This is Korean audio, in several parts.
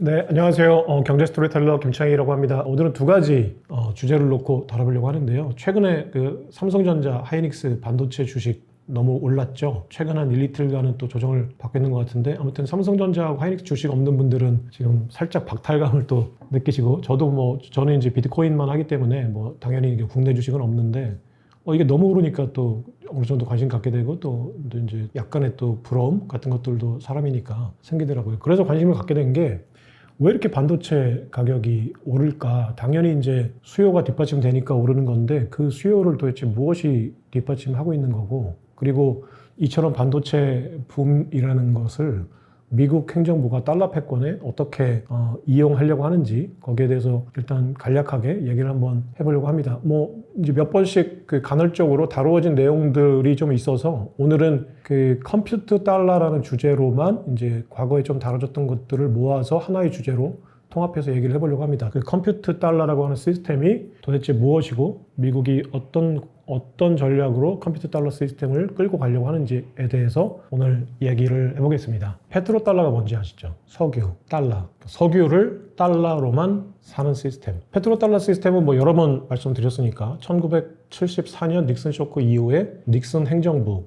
네, 안녕하세요. 경제 스토리텔러 김창희라고 합니다. 오늘은 두 가지 주제를 놓고 다뤄보려고 하는데요. 최근에 그 삼성전자, 하이닉스 반도체 주식 너무 올랐죠. 최근 한 1, 이틀간은 또 조정을 받고 있는 것 같은데, 아무튼 삼성전자하고 하이닉스 주식 없는 분들은 지금 살짝 박탈감을 또 느끼시고, 저는 이제 비트코인만 하기 때문에 당연히 국내 주식은 없는데, 이게 너무 오르니까 또 어느 정도 관심 갖게 되고 또 이제 약간의 또 부러움 같은 것들도 사람이니까 생기더라고요. 그래서 관심을 갖게 된 게 왜 이렇게 반도체 가격이 오를까? 당연히 이제 수요가 뒷받침되니까 오르는 건데 그 수요를 도대체 무엇이 뒷받침하고 있는 거고, 그리고 이처럼 반도체 붐이라는 것을 미국 행정부가 달러 패권에 어떻게 이용하려고 하는지, 거기에 대해서 일단 간략하게 얘기를 한번 해보려고 합니다. 이제 몇 번씩 간헐적으로 다루어진 내용들이 좀 있어서 오늘은 그 컴퓨트 달러라는 주제로만 이제 과거에 좀 다뤄졌던 것들을 모아서 하나의 주제로 통합해서 얘기를 해보려고 합니다. 그 컴퓨트 달러라고 하는 시스템이 도대체 무엇이고, 미국이 어떤 전략으로 컴퓨터 달러 시스템을 끌고 가려고 하는지에 대해서 오늘 얘기를 해보겠습니다. 페트로 달러가 뭔지 아시죠? 석유, 달러. 석유를 달러로만 사는 시스템. 페트로 달러 시스템은 여러 번 말씀드렸으니까 1974년 닉슨 쇼크 이후에 닉슨 행정부,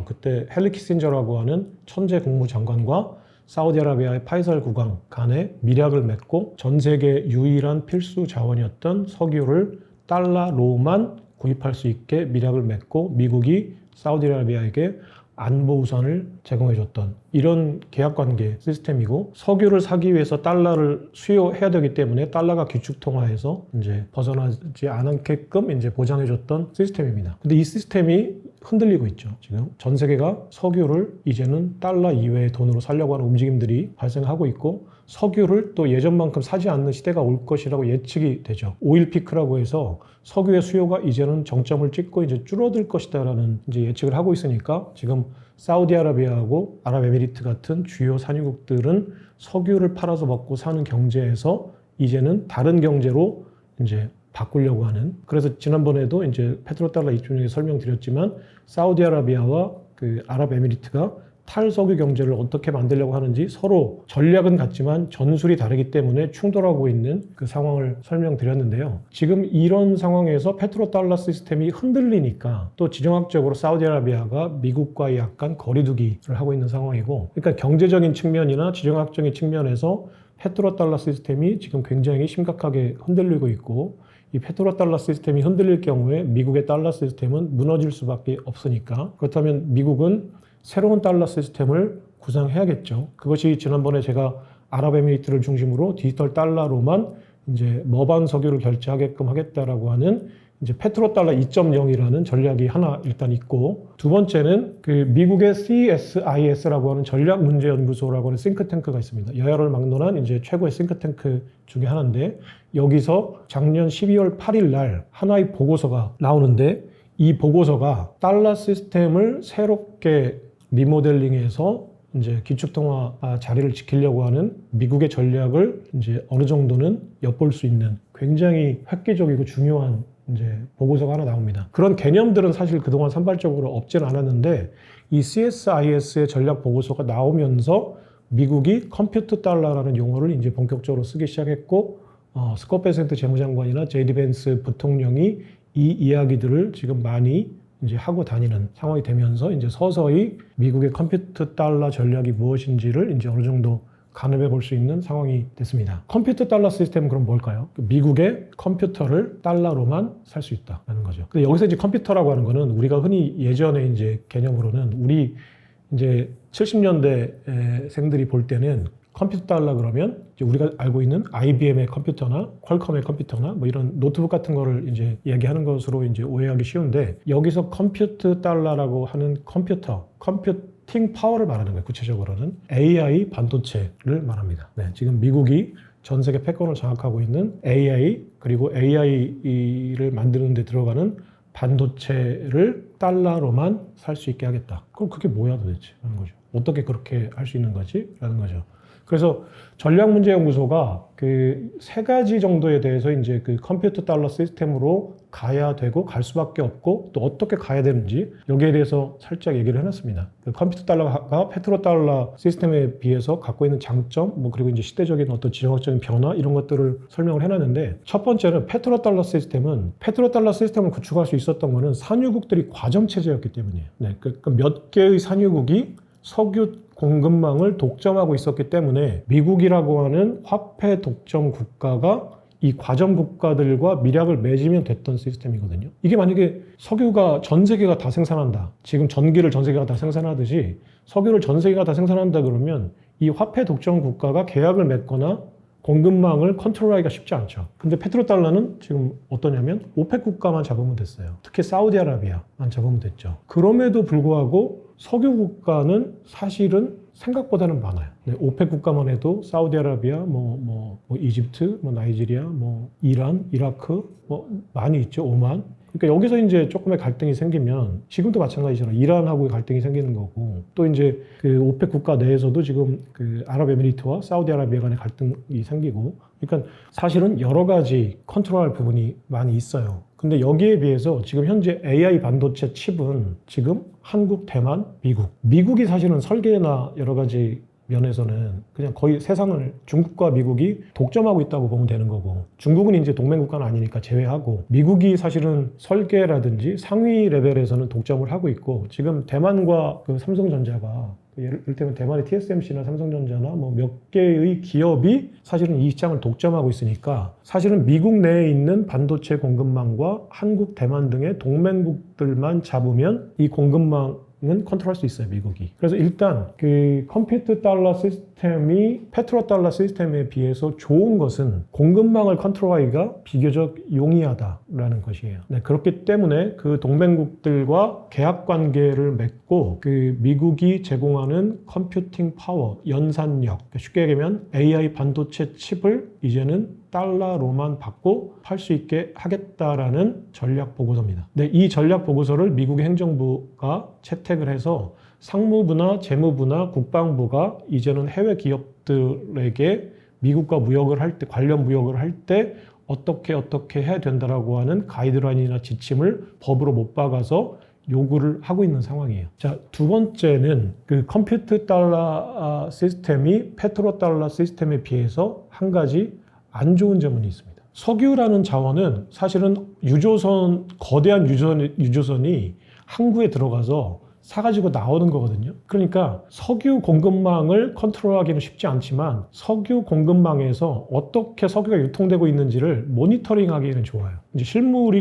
그때 헨리 키신저라고 하는 천재 국무장관과 사우디아라비아의 파이설 국왕 간에 밀약을 맺고 전 세계 유일한 필수 자원이었던 석유를 달러로만 구입할 수 있게 밀약을 맺고 미국이 사우디아라비아에게 안보 우선을 제공해줬던 이런 계약관계 시스템이고, 석유를 사기 위해서 달러를 수요해야 되기 때문에 달러가 기축통화에서 이제 벗어나지 않게끔 이제 보장해줬던 시스템입니다. 근데 이 시스템이 흔들리고 있죠. 지금 전 세계가 석유를 이제는 달러 이외의 돈으로 사려고 하는 움직임들이 발생하고 있고, 석유를 또 예전만큼 사지 않는 시대가 올 것이라고 예측이 되죠. 오일 피크라고 해서 석유의 수요가 이제는 정점을 찍고 이제 줄어들 것이다라는 이제 예측을 하고 있으니까, 지금 사우디아라비아하고 아랍에미리트 같은 주요 산유국들은 석유를 팔아서 먹고 사는 경제에서 이제는 다른 경제로 이제 바꾸려고 하는. 그래서 지난번에도 이제 페트로달러 이쪽 중에 설명드렸지만, 사우디아라비아와 그 아랍에미리트가 탈석유 경제를 어떻게 만들려고 하는지 서로 전략은 같지만 전술이 다르기 때문에 충돌하고 있는 그 상황을 설명드렸는데요. 지금 이런 상황에서 페트로달러 시스템이 흔들리니까 또 지정학적으로 사우디아라비아가 미국과의 약간 거리두기를 하고 있는 상황이고, 그러니까 경제적인 측면이나 지정학적인 측면에서 페트로달러 시스템이 지금 굉장히 심각하게 흔들리고 있고, 이 페트로달러 시스템이 흔들릴 경우에 미국의 달러 시스템은 무너질 수밖에 없으니까, 그렇다면 미국은 새로운 달러 시스템을 구상해야겠죠. 그것이 지난번에 제가 아랍에미리트를 중심으로 디지털 달러로만 이제 머반 석유를 결제하게끔 하겠다라고 하는 이제 페트로달러 2.0이라는 전략이 하나 일단 있고, 두 번째는 그 미국의 CSIS라고 하는 전략문제연구소라고 하는 싱크탱크가 있습니다. 여야를 막론한 이제 최고의 싱크탱크 중에 하나인데, 여기서 작년 12월 8일 날 하나의 보고서가 나오는데, 이 보고서가 달러 시스템을 새롭게 리모델링해서 이제 기축통화 자리를 지키려고 하는 미국의 전략을 이제 어느 정도는 엿볼 수 있는 굉장히 획기적이고 중요한 이제 보고서가 하나 나옵니다. 그런 개념들은 사실 그동안 산발적으로 없진 않았는데, 이 CSIS의 전략 보고서가 나오면서 미국이 컴퓨터 달러라는 용어를 이제 본격적으로 쓰기 시작했고, 스콧 베센트 재무장관이나 제이디 벤스 부통령이 이 이야기들을 지금 많이 이제 하고 다니는 상황이 되면서 이제 서서히 미국의 컴퓨터 달러 전략이 무엇인지를 이제 어느 정도 가늠해 볼 수 있는 상황이 됐습니다. 컴퓨터 달러 시스템은 그럼 뭘까요? 미국의 컴퓨터를 달러로만 살 수 있다는 거죠. 근데 여기서 이제 컴퓨터라고 하는 거는 우리가 흔히 예전에 이제 개념으로는 우리 이제 70년대 생들이 볼 때는 컴퓨터 달러 그러면 이제 우리가 알고 있는 IBM의 컴퓨터나 퀄컴의 컴퓨터나 이런 노트북 같은 거를 이제 얘기하는 것으로 이제 오해하기 쉬운데, 여기서 컴퓨터 달러라고 하는 컴퓨팅 파워를 말하는 거예요. 구체적으로는 AI 반도체를 말합니다. 네, 지금 미국이 전 세계 패권을 장악하고 있는 AI, 그리고 AI를 만드는 데 들어가는 반도체를 달러로만 살 수 있게 하겠다. 그럼 그게 뭐야 도대체? 라는 거죠. 어떻게 그렇게 할 수 있는 거지? 라는 거죠. 그래서 전략문제연구소가 그 세 가지 정도에 대해서 이제 그 컴퓨터 달러 시스템으로 가야 되고 갈 수밖에 없고 또 어떻게 가야 되는지 여기에 대해서 살짝 얘기를 해놨습니다. 그 컴퓨터 달러가 페트로 달러 시스템에 비해서 갖고 있는 장점, 뭐 그리고 이제 시대적인 어떤 지정학적인 변화 이런 것들을 설명을 해놨는데 첫 번째는 페트로 달러 시스템을 구축할 수 있었던 거는 산유국들이 과점 체제였기 때문이에요. 네, 그러니까 몇 개의 산유국이 석유 공급망을 독점하고 있었기 때문에 미국이라고 하는 화폐 독점 국가가 이 과점 국가들과 밀약을 맺으면 됐던 시스템이거든요. 이게 만약에 석유가 전 세계가 다 생산한다. 지금 전기를 전 세계가 다 생산하듯이 석유를 전 세계가 다 생산한다 그러면 이 화폐 독점 국가가 계약을 맺거나 공급망을 컨트롤하기가 쉽지 않죠. 근데 페트로달러는 지금 어떠냐면 오펙 국가만 잡으면 됐어요. 특히 사우디아라비아만 잡으면 됐죠. 그럼에도 불구하고 석유 국가는 사실은 생각보다는 많아요. 네, 오펙 국가만 해도 사우디아라비아, 이집트, 나이지리아, 이란, 이라크, 많이 있죠. 오만. 그러니까 여기서 이제 조금의 갈등이 생기면 지금도 마찬가지잖아요. 이란하고의 갈등이 생기는 거고 또 이제 그 오펙 국가 내에서도 지금 그 아랍에미리트와 사우디아라비아 간의 갈등이 생기고 그러니까 사실은 여러 가지 컨트롤할 부분이 많이 있어요. 근데 여기에 비해서 지금 현재 AI 반도체 칩은 지금 한국, 대만, 미국이 사실은 설계나 여러 가지 면에서는 그냥 거의 세상을 중국과 미국이 독점하고 있다고 보면 되는 거고 중국은 이제 동맹국가는 아니니까 제외하고 미국이 사실은 설계라든지 상위 레벨에서는 독점을 하고 있고 지금 대만과 그 삼성전자가 예를 들면 대만의 TSMC나 삼성전자나 몇 개의 기업이 사실은 이 시장을 독점하고 있으니까 사실은 미국 내에 있는 반도체 공급망과 한국, 대만 등의 동맹국들만 잡으면 이 공급망은 컨트롤할 수 있어요, 미국이. 그래서 일단 그 컴퓨터 달러 시스템이 페트로 달러 시스템에 비해서 좋은 것은 공급망을 컨트롤하기가 비교적 용이하다라는 것이에요. 네, 그렇기 때문에 그 동맹국들과 계약 관계를 맺고 그 미국이 제공하는 컴퓨팅 파워, 연산력, 쉽게 얘기하면 AI 반도체 칩을 이제는 달러로만 받고 팔 수 있게 하겠다라는 전략 보고서입니다. 네, 이 전략 보고서를 미국의 행정부가 채택을 해서 상무부나 재무부나 국방부가 이제는 해외 기업들에게 미국과 무역을 할 때, 관련 무역을 할 때 어떻게 해야 된다라고 하는 가이드라인이나 지침을 법으로 못 박아서 요구를 하고 있는 상황이에요. 자, 두 번째는 그 컴퓨터 달러 시스템이 페트로 달러 시스템에 비해서 한 가지 안 좋은 점은 있습니다. 석유라는 자원은 사실은 거대한 유조선이 항구에 들어가서 사가지고 나오는 거거든요. 그러니까 석유 공급망을 컨트롤하기는 쉽지 않지만 석유 공급망에서 어떻게 석유가 유통되고 있는지를 모니터링하기는 좋아요. 이제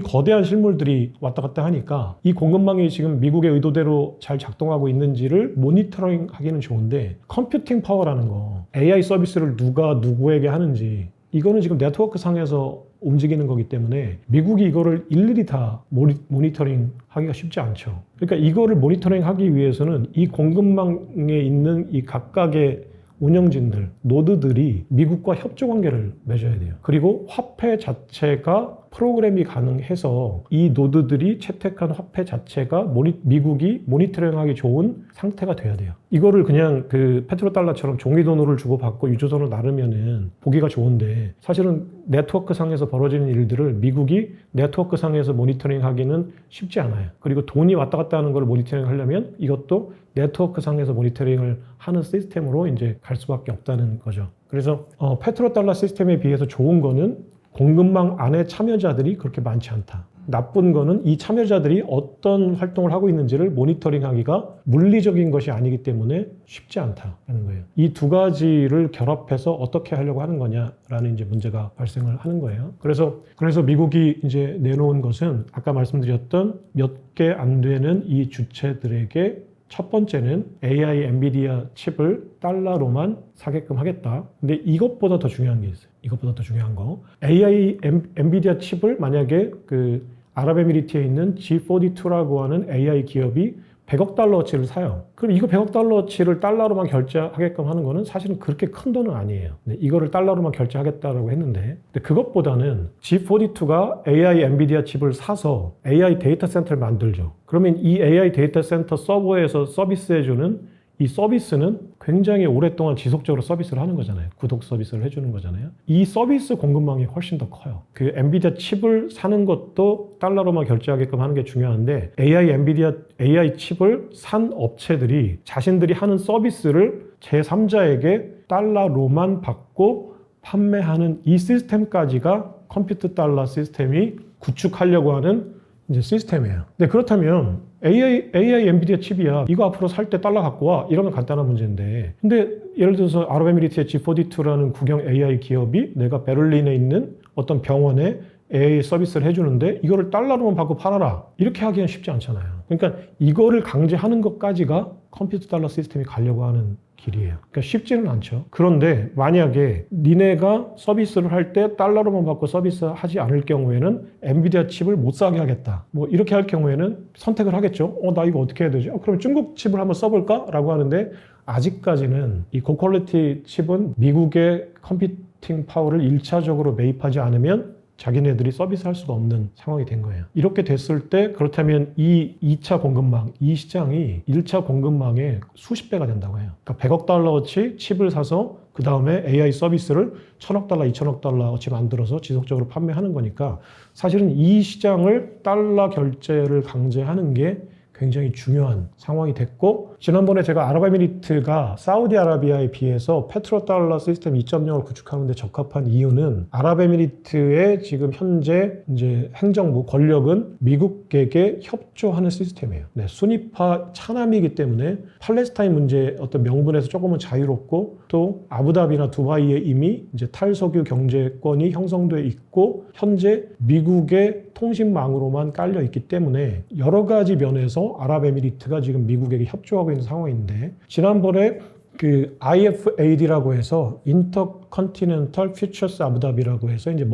거대한 실물들이 왔다 갔다 하니까 이 공급망이 지금 미국의 의도대로 잘 작동하고 있는지를 모니터링하기는 좋은데 컴퓨팅 파워라는 거, AI 서비스를 누가 누구에게 하는지 이거는 지금 네트워크 상에서 움직이는 거기 때문에 미국이 이거를 일일이 다 모니터링 하기가 쉽지 않죠. 그러니까 이거를 모니터링 하기 위해서는 이 공급망에 있는 이 각각의 운영진들, 노드들이 미국과 협조 관계를 맺어야 돼요. 그리고 화폐 자체가 프로그램이 가능해서 이 노드들이 채택한 화폐 자체가 미국이 모니터링하기 좋은 상태가 돼야 돼요. 이거를 그냥 그 페트로달러처럼 종이돈으로 주고받고 유조선을 나르면은 보기가 좋은데 사실은 네트워크 상에서 벌어지는 일들을 미국이 네트워크 상에서 모니터링 하기는 쉽지 않아요. 그리고 돈이 왔다 갔다 하는 걸 모니터링 하려면 이것도 네트워크 상에서 모니터링을 하는 시스템으로 이제 갈 수밖에 없다는 거죠. 그래서 페트로달러 시스템에 비해서 좋은 거는 공급망 안에 참여자들이 그렇게 많지 않다. 나쁜 거는 이 참여자들이 어떤 활동을 하고 있는지를 모니터링하기가 물리적인 것이 아니기 때문에 쉽지 않다는 거예요. 이 두 가지를 결합해서 어떻게 하려고 하는 거냐라는 이제 문제가 발생을 하는 거예요. 그래서 미국이 이제 내놓은 것은 아까 말씀드렸던 몇 개 안 되는 이 주체들에게 첫 번째는 AI 엔비디아 칩을 달러로만 사게끔 하겠다. 근데 이것보다 더 중요한 게 있어요. 이것보다 더 중요한 거. AI 엔비디아 칩을 만약에 그 아랍에미리트에 있는 G42라고 하는 AI 기업이 100억 달러어치를 사요. 그럼 이거 100억 달러어치를 달러로만 결제하게끔 하는 거는 사실은 그렇게 큰 돈은 아니에요. 이거를 달러로만 결제하겠다라고 했는데 근데 그것보다는 G42가 AI 엔비디아 칩을 사서 AI 데이터 센터를 만들죠. 그러면 이 AI 데이터 센터 서버에서 서비스해주는 이 서비스는 굉장히 오랫동안 지속적으로 서비스를 하는 거잖아요. 구독 서비스를 해주는 거잖아요. 이 서비스 공급망이 훨씬 더 커요. 그 엔비디아 칩을 사는 것도 달러로만 결제하게끔 하는 게 중요한데 엔비디아 AI 칩을 산 업체들이 자신들이 하는 서비스를 제3자에게 달러로만 받고 판매하는 이 시스템까지가 컴퓨터 달러 시스템이 구축하려고 하는 이제 시스템이에요. 근데 그렇다면 AI 엔비디아 칩이야. 이거 앞으로 살 때 달러 갖고 와. 이러면 간단한 문제인데. 근데 예를 들어서 아랍에미리트의 G42라는 국영 AI 기업이 내가 베를린에 있는 어떤 병원에 AI 서비스를 해주는데 이거를 달러로만 받고 팔아라. 이렇게 하기는 쉽지 않잖아요. 그러니까 이거를 강제하는 것까지가 컴퓨터 달러 시스템이 가려고 하는 길이에요. 그러니까 쉽지는 않죠. 그런데 만약에 니네가 서비스를 할 때 달러로만 받고 서비스하지 않을 경우에는 엔비디아 칩을 못 사게 하겠다. 뭐 이렇게 할 경우에는 선택을 하겠죠. 나 이거 어떻게 해야 되지? 그럼 중국 칩을 한번 써볼까? 라고 하는데 아직까지는 이 고퀄리티 칩은 미국의 컴퓨팅 파워를 1차적으로 매입하지 않으면 자기네들이 서비스할 수가 없는 상황이 된 거예요. 이렇게 됐을 때 그렇다면 이 2차 공급망, 이 시장이 1차 공급망의 수십 배가 된다고 해요. 그러니까 100억 달러어치 칩을 사서 그 다음에 AI 서비스를 1000억 달러, 2000억 달러어치 만들어서 지속적으로 판매하는 거니까 사실은 이 시장을 달러 결제를 강제하는 게 굉장히 중요한 상황이 됐고 지난번에 제가 아랍에미리트가 사우디아라비아에 비해서 페트로달러 시스템 2.0을 구축하는 데 적합한 이유는 아랍에미리트의 지금 현재 이제 행정부 권력은 미국에게 협조하는 시스템이에요. 네, 순위파 차남이기 때문에 팔레스타인 문제 어떤 명분에서 조금은 자유롭고 또 아부다비나 두바이에 이미 이제 탈석유 경제권이 형성돼 있고 현재 미국의 통신망으로만 깔려 있기 때문에 여러 가지 면에서 아랍에미리트가 지금 미국에게 협조하고 있는 상황인데 지난번에 그 IFAD라고 해서 인터컨티넨탈 퓨처스 아부다비라고 해서 이제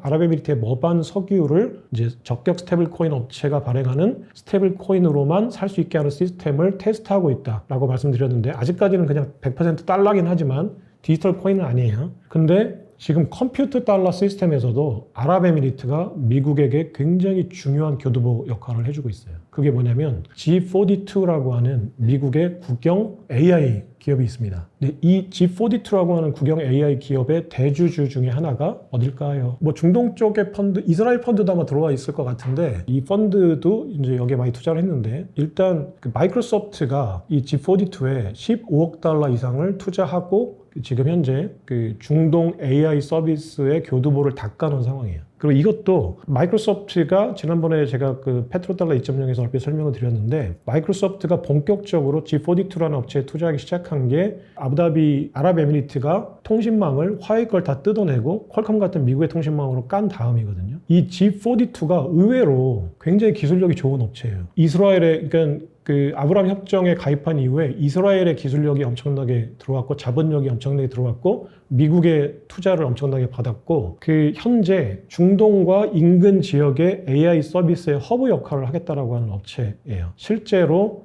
아랍에미리트의 머반 석유를 이제 적격 스테이블 코인 업체가 발행하는 스테이블 코인으로만 살 수 있게 하는 시스템을 테스트하고 있다라고 말씀드렸는데 아직까지는 그냥 100% 달러긴 하지만 디지털 코인은 아니에요. 근데 지금 컴퓨터 달러 시스템에서도 아랍에미리트가 미국에게 굉장히 중요한 교두보 역할을 해주고 있어요. 그게 뭐냐면 G42라고 하는 미국의 국영 AI 기업이 있습니다. 근데 이 G42라고 하는 국영 AI 기업의 대주주 중에 하나가 어딜까요? 뭐 중동 쪽의 펀드, 이스라엘 펀드도 아마 들어와 있을 것 같은데 이 펀드도 이제 여기에 많이 투자를 했는데 일단 그 마이크로소프트가 이 G42에 15억 달러 이상을 투자하고 지금 현재 그 중동 AI 서비스의 교두보를 닦아놓은 상황이에요. 그리고 이것도 마이크로소프트가 지난번에 제가 그 페트로달러 2.0에서 얼핏 설명을 드렸는데 마이크로소프트가 본격적으로 G42라는 업체에 투자하기 시작한 게 아부다비 아랍에미리트가 통신망을 화웨이 걸 다 뜯어내고 퀄컴 같은 미국의 통신망으로 깐 다음이거든요. 이 G42가 의외로 굉장히 기술력이 좋은 업체예요. 이스라엘에 그러니까 그 아브라함 협정에 가입한 이후에 이스라엘의 기술력이 엄청나게 들어왔고 자본력이 엄청나게 들어왔고 미국의 투자를 엄청나게 받았고 그 현재 중동과 인근 지역의 AI 서비스의 허브 역할을 하겠다라고 하는 업체예요. 실제로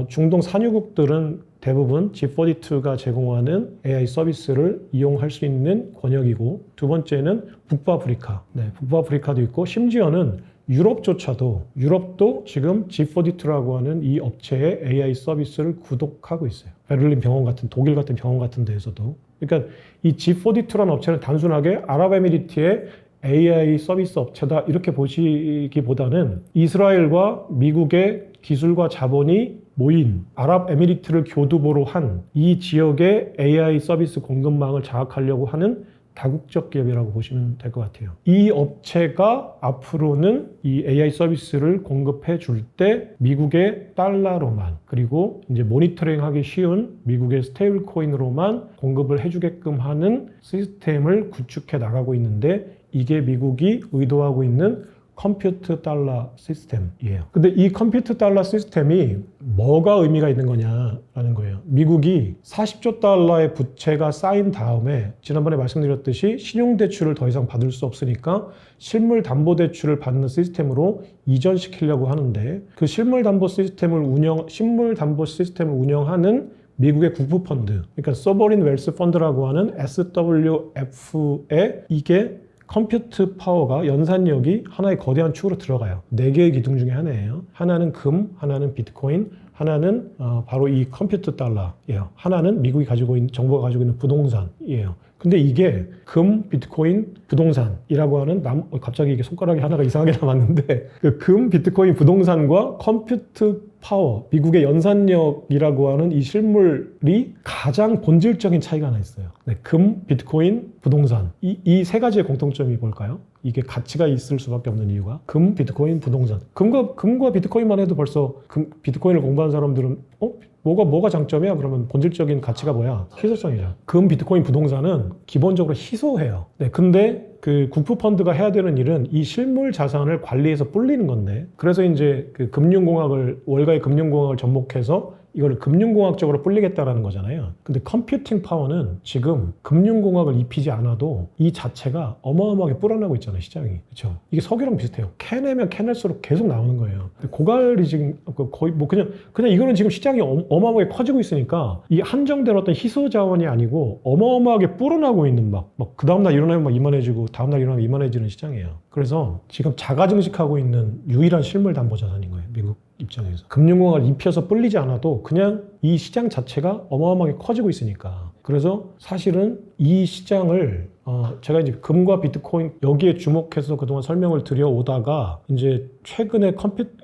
중동 산유국들은 대부분 G42가 제공하는 AI 서비스를 이용할 수 있는 권역이고 두 번째는 북부아프리카, 북부아프리카도 있고 심지어는 유럽도 지금 G42라고 하는 이 업체의 AI 서비스를 구독하고 있어요. 베를린 병원 같은 독일 같은 병원 같은 데에서도. 그러니까 이 G42라는 업체는 단순하게 아랍에미리트의 AI 서비스 업체다 이렇게 보시기보다는 이스라엘과 미국의 기술과 자본이 모인 아랍에미리트를 교두보로 한 이 지역의 AI 서비스 공급망을 장악하려고 하는 다국적 기업이라고 보시면 될 것 같아요. 이 업체가 앞으로는 이 AI 서비스를 공급해 줄 때 미국의 달러로만 그리고 이제 모니터링하기 쉬운 미국의 스테이블 코인으로만 공급을 해주게끔 하는 시스템을 구축해 나가고 있는데 이게 미국이 의도하고 있는 컴퓨터 달러 시스템이에요. 근데 이 컴퓨터 달러 시스템이 뭐가 의미가 있는 거냐라는 거예요. 미국이 40조 달러의 부채가 쌓인 다음에 지난번에 말씀드렸듯이 신용대출을 더 이상 받을 수 없으니까 실물담보대출을 받는 시스템으로 이전시키려고 하는데 그 실물담보 시스템을 운영하는 미국의 국부펀드, 그러니까 소버린 웰스 펀드라고 하는 SWF에 이게 컴퓨트 파워가 연산력이 하나의 거대한 축으로 들어가요. 4개의 기둥 중에 하나예요. 하나는 금, 하나는 비트코인, 하나는 바로 이 컴퓨터 달러예요. 하나는 미국이 가지고 있는 정부가 가지고 있는 부동산이에요. 근데 이게 금, 비트코인, 부동산이라고 하는 갑자기 이게 손가락이 하나가 이상하게 남았는데 그 금, 비트코인, 부동산과 컴퓨터 파워, 미국의 연산력이라고 하는 이 실물이 가장 본질적인 차이가 하나 있어요. 네, 금, 비트코인, 부동산 이 세 가지의 공통점이 뭘까요? 이게 가치가 있을 수밖에 없는 이유가 금, 비트코인, 부동산. 금과 비트코인만 해도 벌써 비트코인을 공부한 사람들은 뭐가 장점이야? 그러면 본질적인 가치가 뭐야? 희소성이죠. 금, 비트코인, 부동산은 기본적으로 희소해요. 네, 근데 그 국부 펀드가 해야 되는 일은 이 실물 자산을 관리해서 불리는 건데, 그래서 이제 그 월가의 금융공학을 접목해서 이걸 금융공학적으로 불리겠다라는 거잖아요. 근데 컴퓨팅 파워는 지금 금융공학을 입히지 않아도 이 자체가 어마어마하게 불어나고 있잖아요, 시장이. 그렇죠? 이게 석유랑 비슷해요. 캐내면 캐낼수록 계속 나오는 거예요. 고갈이 지금 거의 그냥 이거는 지금 시장이 어마어마하게 커지고 있으니까 이 한정된 어떤 희소 자원이 아니고 어마어마하게 불어나고 있는 그 다음날 일어나면 막 이만해지고 다음날 일어나면 이만해지는 시장이에요. 그래서 지금 자가 증식하고 있는 유일한 실물 담보 자산인 거예요, 미국 입장에서. 금융공학을 입혀서 불리지 않아도 그냥 이 시장 자체가 어마어마하게 커지고 있으니까. 그래서 사실은 이 시장을 제가 이제 금과 비트코인 여기에 주목해서 그동안 설명을 드려오다가 이제 최근에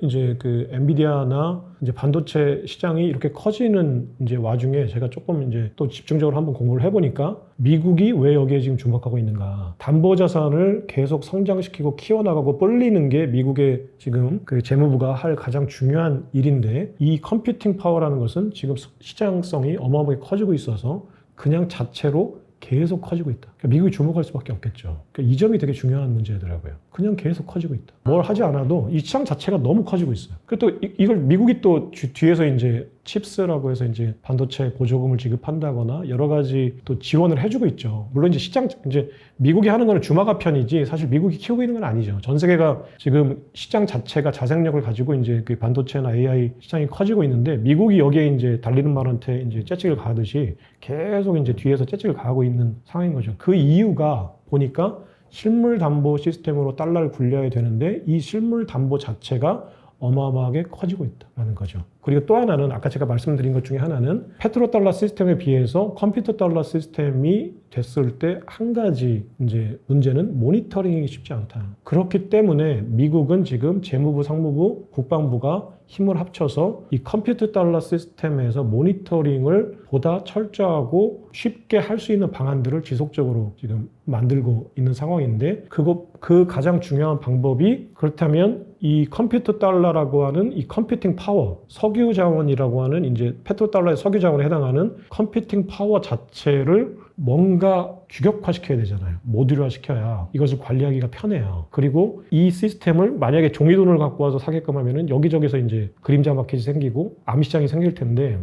이제 그 엔비디아나 이제 반도체 시장이 이렇게 커지는 이제 와중에 제가 조금 이제 또 집중적으로 한번 공부를 해보니까 미국이 왜 여기에 지금 주목하고 있는가. 담보자산을 계속 성장시키고 키워나가고 불리는 게 미국의 지금 그 재무부가 할 가장 중요한 일인데, 이 컴퓨팅 파워라는 것은 지금 시장성이 어마어마하게 커지고 있어서 그냥 자체로 계속 커지고 있다. 그러니까 미국이 주목할 수밖에 없겠죠. 그러니까 이 점이 되게 중요한 문제더라고요. 그냥 계속 커지고 있다. 뭘 하지 않아도 이 시장 자체가 너무 커지고 있어요. 그리고 또 이걸 미국이 또 뒤에서 이제 칩스라고 해서 이제 반도체 보조금을 지급한다거나 여러 가지 또 지원을 해주고 있죠. 물론 이제 미국이 하는 거는 주마가 편이지 사실 미국이 키우고 있는 건 아니죠. 전 세계가 지금 시장 자체가 자생력을 가지고 이제 그 반도체나 AI 시장이 커지고 있는데 미국이 여기에 이제 달리는 말한테 이제 째찍을 가듯이 계속 이제 뒤에서 째찍을 가고 있는 상황인 거죠. 그 이유가 보니까 실물 담보 시스템으로 달러를 굴려야 되는데 이 실물 담보 자체가 어마어마하게 커지고 있다는 거죠. 그리고 또 하나는 아까 제가 말씀드린 것 중에 하나는 페트로달러 시스템에 비해서 컴퓨터 달러 시스템이 됐을 때 한 가지 이제 문제는 모니터링이 쉽지 않다. 그렇기 때문에 미국은 지금 재무부, 상무부, 국방부가 힘을 합쳐서 이 컴퓨터 달러 시스템에서 모니터링을 보다 철저하고 쉽게 할 수 있는 방안들을 지속적으로 지금 만들고 있는 상황인데, 그 가장 중요한 방법이 그렇다면 이 컴퓨터 달러라고 하는 이 컴퓨팅 파워, 석유 자원이라고 하는 이제 페트로달러의 석유 자원에 해당하는 컴퓨팅 파워 자체를 뭔가 규격화시켜야 되잖아요. 모듈화 시켜야 이것을 관리하기가 편해요. 그리고 이 시스템을 만약에 종이돈을 갖고 와서 사게끔 하면은 여기저기서 이제 그림자 마켓이 생기고 암시장이 생길 텐데,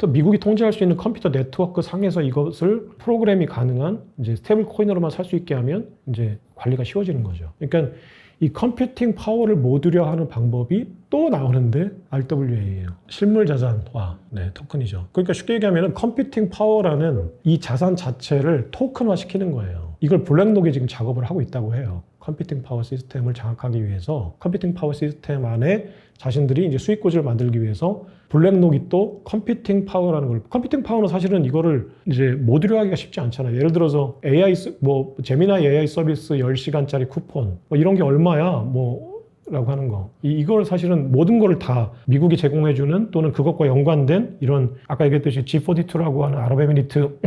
미국이 통제할 수 있는 컴퓨터 네트워크 상에서 이것을 프로그램이 가능한 이제 스테이블 코인으로만 살 수 있게 하면 이제 관리가 쉬워지는 거죠. 그러니까 이 컴퓨팅 파워를 모듈화하는 방법이 또 나오는데 RWA예요. 실물 자산화, 토큰이죠. 그러니까 쉽게 얘기하면 컴퓨팅 파워라는 이 자산 자체를 토큰화 시키는 거예요. 이걸 블랙록이 지금 작업을 하고 있다고 해요. 컴퓨팅 파워 시스템을 장악하기 위해서 컴퓨팅 파워 시스템 안에 자신들이 이제 수익 구조를 만들기 위해서 블랙록이 또 컴퓨팅 파워라는 걸, 컴퓨팅 파워는 사실은 이거를 이제 모듈화하기가 쉽지 않잖아요. 예를 들어서 제미나이 AI 서비스 10시간짜리 쿠폰 이런 게 얼마야 라고 하는 거. 이걸 사실은 모든 거를 다 미국이 제공해주는 또는 그것과 연관된 이런 아까 얘기했듯이 G42라고 하는 아랍에미리트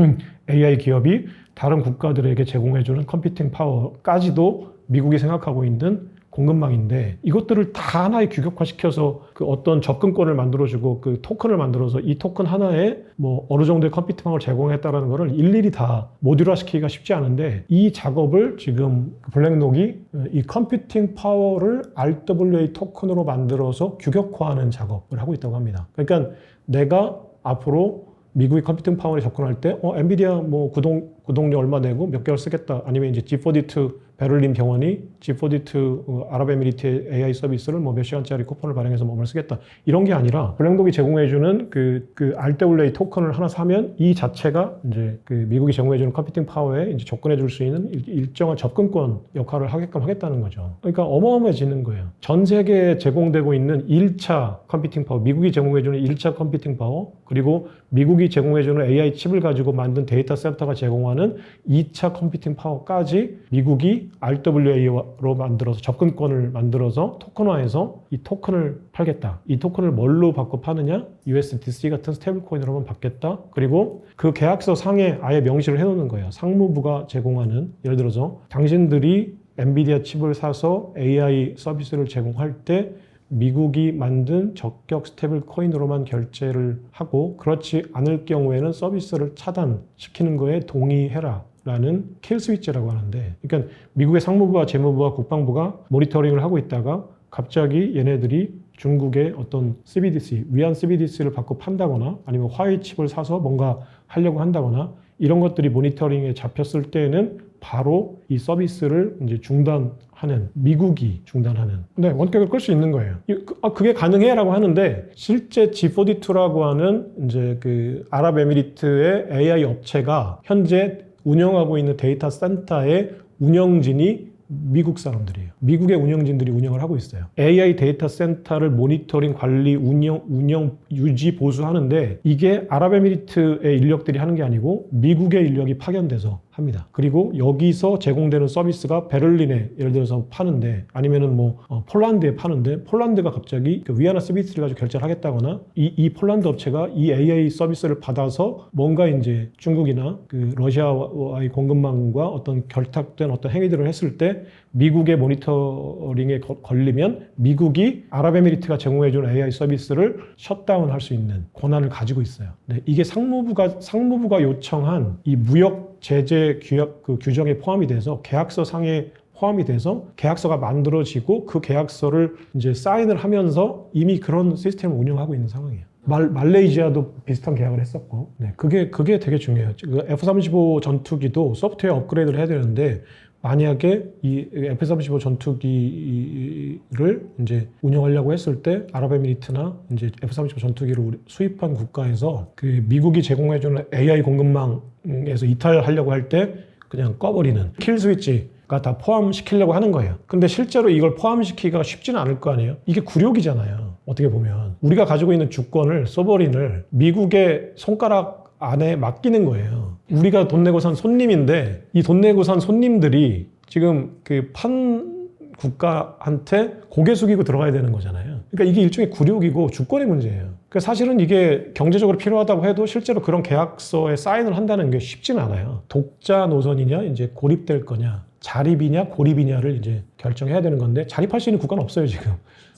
AI 기업이 다른 국가들에게 제공해주는 컴퓨팅 파워까지도 미국이 생각하고 있는 공급망인데, 이것들을 다 하나에 규격화시켜서 그 어떤 접근권을 만들어주고 그 토큰을 만들어서 이 토큰 하나에 어느 정도의 컴퓨팅 파워를 제공했다라는 거를 일일이 다 모듈화 시키기가 쉽지 않은데, 이 작업을 지금 블랙록이 이 컴퓨팅 파워를 RWA 토큰으로 만들어서 규격화하는 작업을 하고 있다고 합니다. 그러니까 내가 앞으로 미국의 컴퓨팅 파워에 접근할 때 엔비디아 구독료 얼마 내고 몇 개월 쓰겠다. 아니면 이제 G4D2 베를린 병원이 G4D2 아랍에미리트의 AI 서비스를 뭐 몇 시간짜리 쿠폰을 발행해서 뭐를 쓰겠다. 이런 게 아니라 블랙록이 제공해주는 그 RWA 토큰을 하나 사면 이 자체가 이제 그 미국이 제공해주는 컴퓨팅 파워에 이제 접근해줄 수 있는 일정한 접근권 역할을 하게끔 하겠다는 거죠. 그러니까 어마어마해지는 거예요. 전 세계에 제공되고 있는 1차 컴퓨팅 파워, 미국이 제공해주는 1차 컴퓨팅 파워, 그리고 미국이 제공해주는 AI 칩을 가지고 만든 데이터 센터가 제공하는 2차 컴퓨팅 파워까지 미국이 RWA로 만들어서 접근권을 만들어서 토큰화해서 이 토큰을 팔겠다. 이 토큰을 뭘로 바꿔 파느냐? USDC 같은 스테이블 코인으로만 받겠다. 그리고 그 계약서 상에 아예 명시를 해놓는 거예요. 상무부가 제공하는, 예를 들어서 당신들이 엔비디아 칩을 사서 AI 서비스를 제공할 때 미국이 만든 적격 스테이블 코인으로만 결제를 하고 그렇지 않을 경우에는 서비스를 차단시키는 거에 동의해라 라는 킬 스위치라고 하는데, 그러니까 미국의 상무부와 재무부와 국방부가 모니터링을 하고 있다가 갑자기 얘네들이 중국의 어떤 CBDC, 위안 CBDC를 받고 판다거나 아니면 화웨이 칩을 사서 뭔가 하려고 한다거나 이런 것들이 모니터링에 잡혔을 때에는 바로 이 서비스를 이제 중단하는, 미국이 중단하는, 네, 원격을 끌 수 있는 거예요. 그게 가능해라고 하는데 실제 G4D2라고 하는 이제 그 아랍에미리트의 AI 업체가 현재 운영하고 있는 데이터 센터의 운영진이 미국 사람들이에요. 미국의 운영진들이 운영을 하고 있어요. AI 데이터 센터를 모니터링, 관리, 운영, 유지, 보수하는데 이게 아랍에미리트의 인력들이 하는 게 아니고 미국의 인력이 파견돼서 합니다. 그리고 여기서 제공되는 서비스가 베를린에 예를 들어서 파는데 아니면은 뭐 폴란드에 파는데 폴란드가 갑자기 그 위안화 CBDC를 가지고 결제를 하겠다거나 이 폴란드 업체가 이 AI 서비스를 받아서 뭔가 이제 중국이나 그 러시아와의 공급망과 어떤 결탁된 어떤 행위들을 했을 때 미국의 모니터링에 걸리면 미국이 아랍에미리트가 제공해주는 AI 서비스를 셧다운할 수 있는 권한을 가지고 있어요. 네, 이게 상무부가 요청한 이 무역 제재 규정에 포함이 돼서 계약서 상에 포함이 돼서 계약서가 만들어지고 그 계약서를 이제 사인을 하면서 이미 그런 시스템을 운영하고 있는 상황이에요. 말레이시아도 비슷한 계약을 했었고, 네, 그게 되게 중요해요. 그 F-35 전투기도 소프트웨어 업그레이드를 해야 되는데 만약에 이 F-35 전투기를 이제 운영하려고 했을 때 아랍에미리트나 이제 F-35 전투기를 수입한 국가에서 그 미국이 제공해주는 AI 공급망에서 이탈하려고 할 때 그냥 꺼버리는 킬 스위치가 다 포함시키려고 하는 거예요. 근데 실제로 이걸 포함시키기가 쉽지는 않을 거 아니에요. 이게 굴욕이잖아요. 어떻게 보면 우리가 가지고 있는 주권을, 서버린을 미국의 손가락 안에 맡기는 거예요. 우리가 돈 내고 산 손님인데 이 돈 내고 산 손님들이 지금 그 판 국가한테 고개 숙이고 들어가야 되는 거잖아요. 그러니까 이게 일종의 굴욕이고 주권의 문제예요. 그러니까 사실은 이게 경제적으로 필요하다고 해도 실제로 그런 계약서에 사인을 한다는 게 쉽지는 않아요. 독자 노선이냐 이제 고립될 거냐, 자립이냐 고립이냐를 이제 결정해야 되는 건데 자립할 수 있는 국가는 없어요 지금.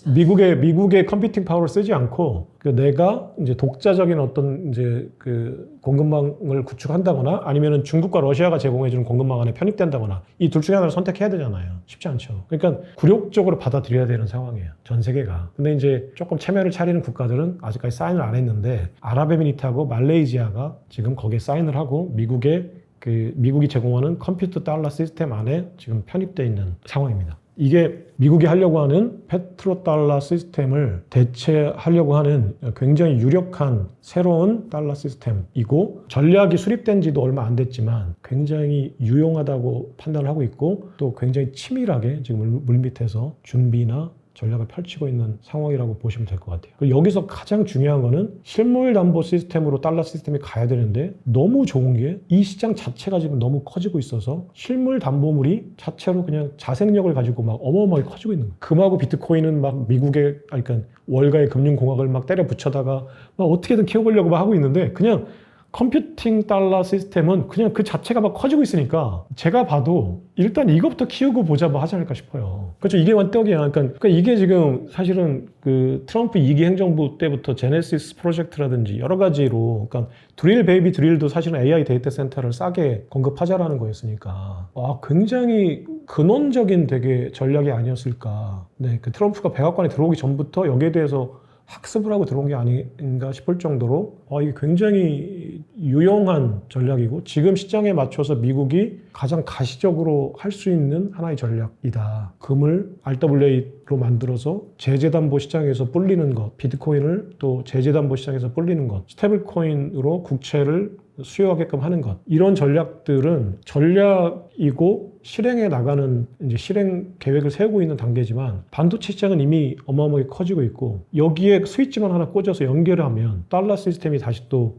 미국의 컴퓨팅 파워를 쓰지 않고 내가 이제 독자적인 어떤 이제 그 공급망을 구축한다거나 아니면은 중국과 러시아가 제공해주는 공급망 안에 편입된다거나 이 둘 중에 하나를 선택해야 되잖아요. 쉽지 않죠. 그러니까 굴욕적으로 받아들여야 되는 상황이에요. 전 세계가. 근데 이제 조금 체면을 차리는 국가들은 아직까지 사인을 안 했는데 아랍에미리트하고 말레이시아가 지금 거기에 사인을 하고 미국이 제공하는 컴퓨터 달러 시스템 안에 지금 편입되어 있는 상황입니다. 이게 미국이 하려고 하는 페트로달러 시스템을 대체하려고 하는 굉장히 유력한 새로운 달러 시스템이고 전략이 수립된 지도 얼마 안 됐지만 굉장히 유용하다고 판단을 하고 있고 또 굉장히 치밀하게 지금 물밑에서 준비나 전략을 펼치고 있는 상황이라고 보시면 될 것 같아요. 그리고 여기서 가장 중요한 거는 실물 담보 시스템으로 달러 시스템이 가야 되는데 너무 좋은 게 이 시장 자체가 지금 너무 커지고 있어서 실물 담보물이 자체로 그냥 자생력을 가지고 막 어마어마하게 커지고 있는 거예요. 금하고 비트코인은 막 미국의 그러니까 월가의 금융공학을 막 때려 붙여다가 막 어떻게든 키워보려고 막 하고 있는데 그냥 컴퓨팅 달러 시스템은 그냥 그 자체가 막 커지고 있으니까 제가 봐도 일단 이것부터 키우고 보자 뭐 하지 않을까 싶어요. 그렇죠. 이게 완떡이야. 그러니까 이게 지금 사실은 그 트럼프 2기 행정부 때부터 제네시스 프로젝트라든지 여러 가지로 그러니까 드릴 베이비 드릴도 사실은 AI 데이터 센터를 싸게 공급하자라는 거였으니까 굉장히 근원적인 되게 전략이 아니었을까. 네, 그 트럼프가 백악관에 들어오기 전부터 여기에 대해서 학습을 하고 들어온 게 아닌가 싶을 정도로 이게 굉장히 유용한 전략이고 지금 시장에 맞춰서 미국이 가장 가시적으로 할 수 있는 하나의 전략이다. 금을 RWA로 만들어서 제재담보 시장에서 불리는 것, 비트코인을 또 제재담보 시장에서 불리는 것, 스테이블코인으로 국채를 수요하게끔 하는 것. 이런 전략들은 전략이고 실행해 나가는 이제 실행 계획을 세우고 있는 단계지만 반도체 시장은 이미 어마어마하게 커지고 있고 여기에 스위치만 하나 꽂아서 연결을 하면 달러 시스템이 다시 또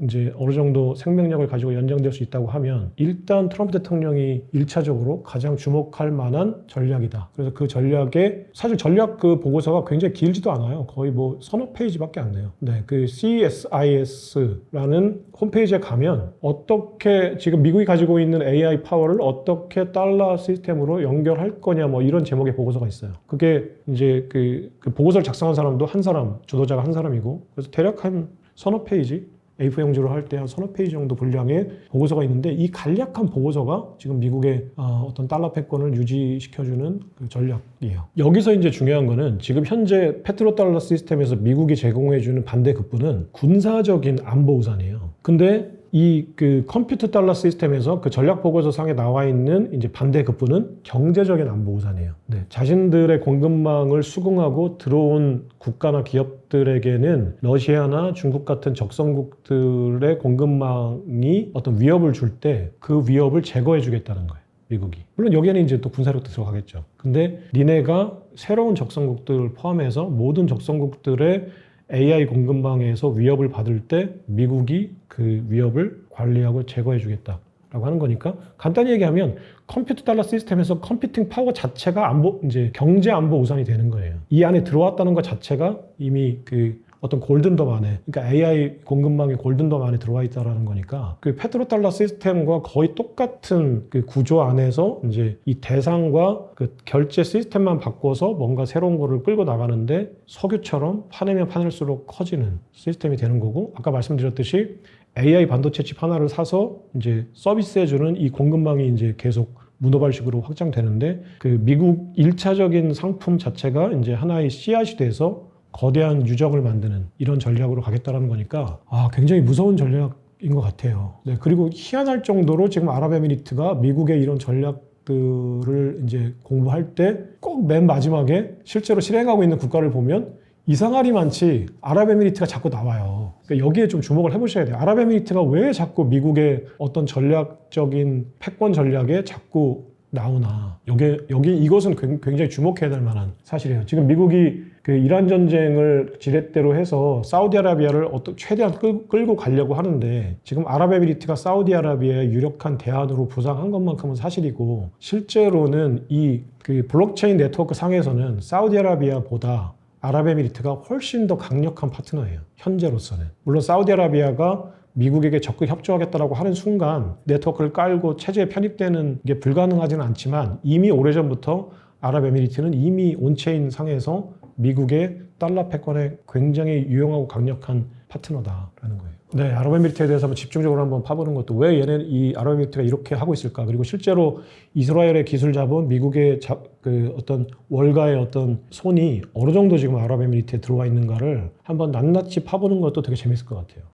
이제 어느 정도 생명력을 가지고 연장될 수 있다고 하면 일단 트럼프 대통령이 1차적으로 가장 주목할 만한 전략이다. 그래서 그 전략에 사실 전략 그 보고서가 굉장히 길지도 않아요. 거의 뭐 서너 페이지밖에 안 돼요. 네, 그 CSIS라는 홈페이지에 가면 어떻게 지금 미국이 가지고 있는 AI 파워를 어떻게 달러 시스템으로 연결할 거냐 뭐 이런 제목의 보고서가 있어요. 그게 이제 그 보고서를 작성한 사람도 한 사람, 주도자가 한 사람이고 그래서 대략 한 서너 페이지 A4 용지로 할 때 한 서너 페이지 정도 분량의 보고서가 있는데 이 간략한 보고서가 지금 미국의 어떤 달러 패권을 유지시켜주는 그 전략이에요. 여기서 이제 중요한 거는 지금 현재 페트로달러 시스템에서 미국이 제공해주는 반대 급부는 군사적인 안보 우산이에요. 근데 이 그 컴퓨터 달러 시스템에서 그 전략 보고서 상에 나와 있는 이제 반대 급부는 경제적인 안보 우산이에요. 네, 자신들의 공급망을 수긍하고 들어온 국가나 기업들에게는 러시아나 중국 같은 적성국들의 공급망이 어떤 위협을 줄 때 그 위협을 제거해 주겠다는 거예요. 미국이. 물론 여기에는 이제 또 군사력도 들어가겠죠. 근데 니네가 새로운 적성국들을 포함해서 모든 적성국들의 AI 공급망에서 위협을 받을 때 미국이 그 위협을 관리하고 제거해 주겠다라고 하는 거니까 간단히 얘기하면 컴퓨터 달러 시스템에서 컴퓨팅 파워 자체가 안보 이제 경제 안보 우산이 되는 거예요. 이 안에 들어왔다는 것 자체가 이미 그 어떤 골든덤 안에, 그러니까 AI 공급망의 골든덤 안에 들어와 있다라는 거니까 그 페트로달러 시스템과 거의 똑같은 그 구조 안에서 이제 이 대상과 그 결제 시스템만 바꿔서 뭔가 새로운 거를 끌고 나가는데 석유처럼 파내면 파낼수록 커지는 시스템이 되는 거고 아까 말씀드렸듯이 AI 반도체 칩 하나를 사서 이제 서비스해주는 이 공급망이 이제 계속 문어발식으로 확장되는데 그 미국 1차적인 상품 자체가 이제 하나의 씨앗이 돼서 거대한 유적을 만드는 이런 전략으로 가겠다라는 거니까 굉장히 무서운 전략인 것 같아요. 네, 그리고 희한할 정도로 지금 아랍에미리트가 미국의 이런 전략들을 이제 공부할 때 꼭 맨 마지막에 실제로 실행하고 있는 국가를 보면 이상하리 많지 아랍에미리트가 자꾸 나와요. 그러니까 여기에 좀 주목을 해보셔야 돼요. 아랍에미리트가 왜 자꾸 미국의 어떤 전략적인 패권 전략에 자꾸 나오나. 여기 이것은 굉장히 주목해야 될 만한 사실이에요. 지금 미국이 그 이란 전쟁을 지렛대로 해서 사우디아라비아를 최대한 끌고 가려고 하는데 지금 아랍에미리트가 사우디아라비아의 유력한 대안으로 부상한 것만큼은 사실이고 실제로는 이 그 블록체인 네트워크 상에서는 사우디아라비아보다 아랍에미리트가 훨씬 더 강력한 파트너예요. 현재로서는. 물론 사우디아라비아가 미국에게 적극 협조하겠다라고 하는 순간 네트워크를 깔고 체제에 편입되는 게 불가능하지는 않지만 이미 오래전부터 아랍에미리트는 이미 온체인 상에서 미국의 달러 패권에 굉장히 유용하고 강력한 파트너다라는 거예요. 네, 아랍에미리트에 대해서 한번 집중적으로 한번 파보는 것도 왜 이 아랍에미리트가 이렇게 하고 있을까? 그리고 실제로 이스라엘의 기술 자본, 미국의 그 어떤 월가의 어떤 손이 어느 정도 지금 아랍에미리트에 들어와 있는가를 한번 낱낱이 파보는 것도 되게 재밌을 것 같아요.